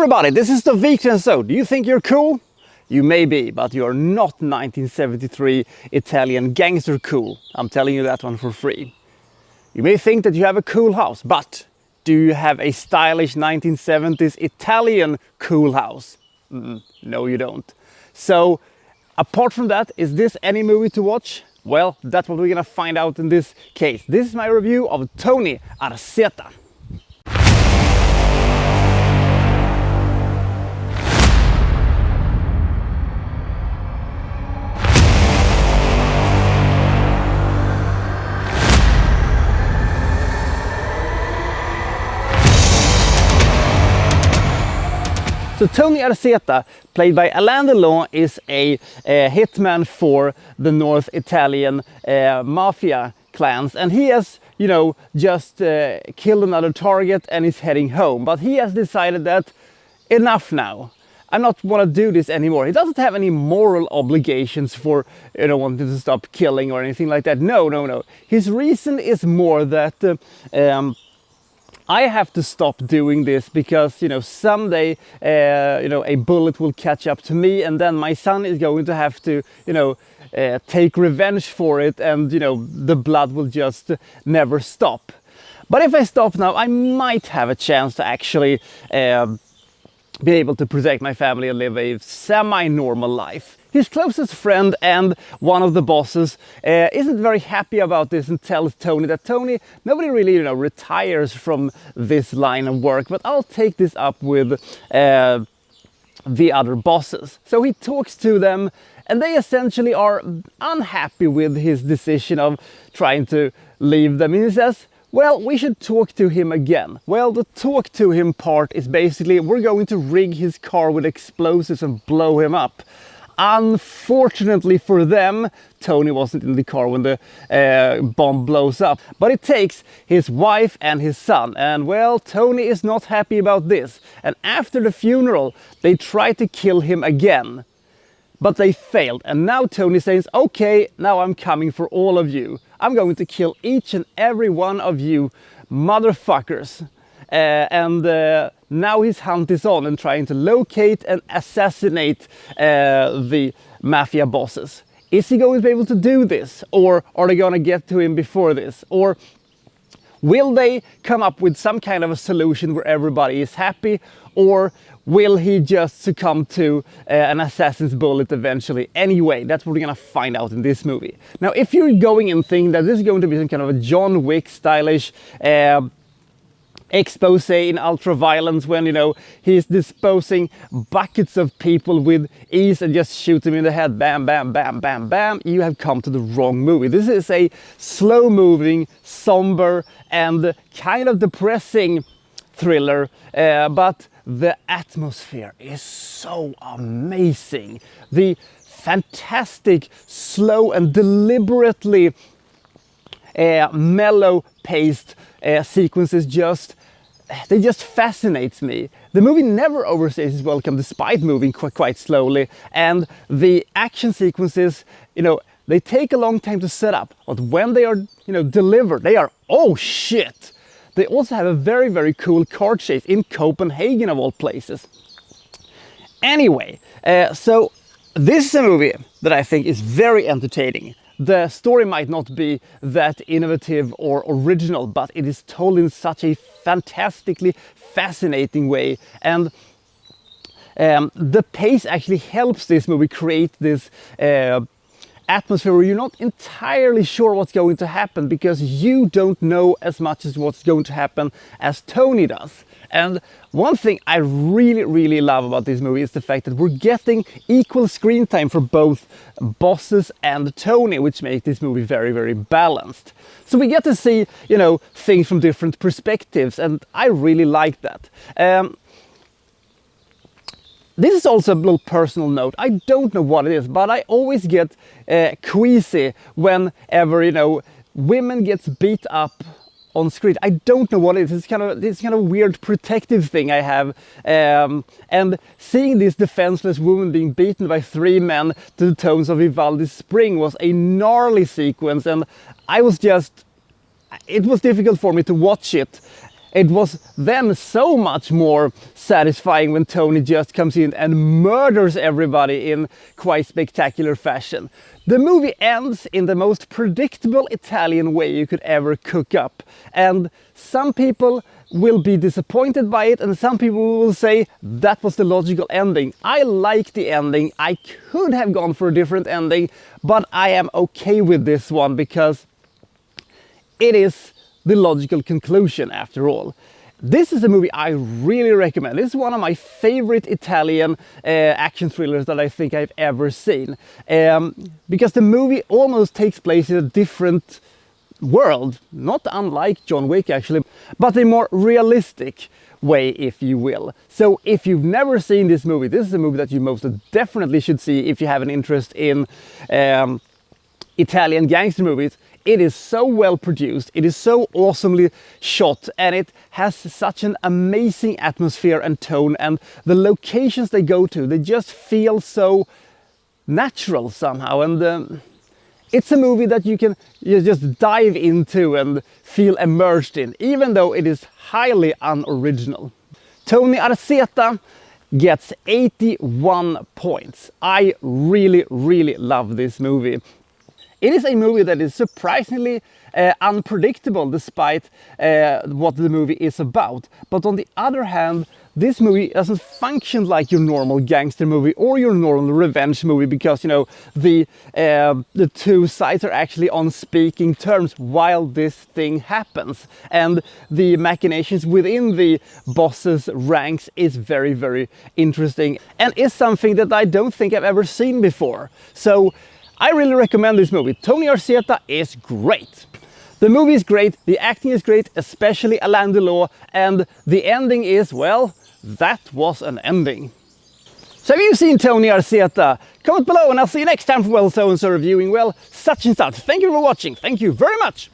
everybody, this is the Weekend. So, do you think you're cool? You may be, but you're not 1973 Italian gangster cool. I'm telling you that one for free. You may think that you have a cool house, but do you have a stylish 1970s Italian cool house? No, you don't. So, apart from that, is this any movie to watch? Well, that's what we're gonna find out in this case. This is my review of Tony Arzenta. So Tony Arzenta, played by Alain Delon, is a hitman for the North Italian mafia clans, and he has, you know, just killed another target and is heading home. But he has decided that enough now. I don't want to do this anymore. He doesn't have any moral obligations for, you know, wanting to stop killing or anything like that. No. His reason is more that I have to stop doing this because, you know, someday, you know, a bullet will catch up to me, and then my son is going to have to, you know, take revenge for it, and, you know, the blood will just never stop. But if I stop now, I might have a chance to actually be able to protect my family and live a semi-normal life. His closest friend and one of the bosses isn't very happy about this and tells Tony that nobody really, you know, retires from this line of work, but I'll take this up with the other bosses. So he talks to them, and they essentially are unhappy with his decision of trying to leave them. And he says, well, we should talk to him again. Well, the talk to him part is basically we're going to rig his car with explosives and blow him up. Unfortunately for them, Tony wasn't in the car when the bomb blows up. But it takes his wife and his son. And well, Tony is not happy about this. And after the funeral, they try to kill him again. But they failed. And now Tony says, okay, now I'm coming for all of you. I'm going to kill each and every one of you motherfuckers. Now his hunt is on and trying to locate and assassinate the mafia bosses. Is he going to be able to do this? Or are they going to get to him before this? Or will they come up with some kind of a solution where everybody is happy? Or will he just succumb to an assassin's bullet eventually? Anyway, that's what we're gonna find out in this movie. Now, if you're going and thinking that this is going to be some kind of a John Wick stylish expose in ultra-violence when, you know, he's disposing buckets of people with ease and just shoot them in the head, bam, bam, bam, bam, bam, you have come to the wrong movie. This is a slow-moving, somber, and kind of depressing thriller, but the atmosphere is so amazing. The fantastic, slow and deliberately mellow-paced sequences just fascinates me. The movie never overstays its welcome despite moving quite slowly, and the action sequences, you know, they take a long time to set up, but when they are, you know, delivered, they are, oh shit! They also have a very, very cool car chase in Copenhagen of all places. Anyway, so this is a movie that I think is very entertaining. The story might not be that innovative or original, but it is told in such a fantastically fascinating way. And the pace actually helps this movie create this atmosphere where you're not entirely sure what's going to happen because you don't know as much as what's going to happen as Tony does. And one thing I really love about this movie is the fact that we're getting equal screen time for both bosses and Tony, which makes this movie very balanced. So we get to see, you know, things from different perspectives, and I really like that. This is also a little personal note. I don't know what it is, but I always get queasy whenever, you know, women gets beat up on screen. I don't know what it is. It's kind of a weird protective thing I have. And seeing this defenseless woman being beaten by three men to the tones of Vivaldi's Spring was a gnarly sequence, and it was difficult for me to watch it. it was then so much more satisfying when Tony just comes in and murders everybody in quite spectacular fashion. The movie ends in the most predictable Italian way you could ever cook up, and some people will be disappointed by it, and some people will say that was the logical ending. I like the ending. I could have gone for a different ending, but I am okay with this one because it is the logical conclusion after all. This is a movie I really recommend. This is one of my favorite Italian action thrillers that I think I've ever seen. Because the movie almost takes place in a different world, not unlike John Wick actually, but a more realistic way, if you will. So if you've never seen this movie, this is a movie that you most definitely should see if you have an interest in Italian gangster movies. It is so well produced, it is so awesomely shot, and it has such an amazing atmosphere and tone, and the locations they go to, they just feel so natural somehow, and it's a movie that you can just dive into and feel immersed in, even though it is highly unoriginal. Tony Arzenta gets 81 points. I really love this movie. It is a movie that is surprisingly unpredictable despite what the movie is about. But on the other hand, this movie doesn't function like your normal gangster movie or your normal revenge movie because, you know, the two sides are actually on speaking terms while this thing happens. And the machinations within the boss's ranks is very interesting and is something that I don't think I've ever seen before. So I really recommend this movie. Tony Arzenta is great. The movie is great, the acting is great, especially Alain Delon, and the ending is, well, that was an ending. So have you seen Tony Arzenta? Comment below and I'll see you next time for well so and so reviewing, well, such and such. Thank you for watching. Thank you very much.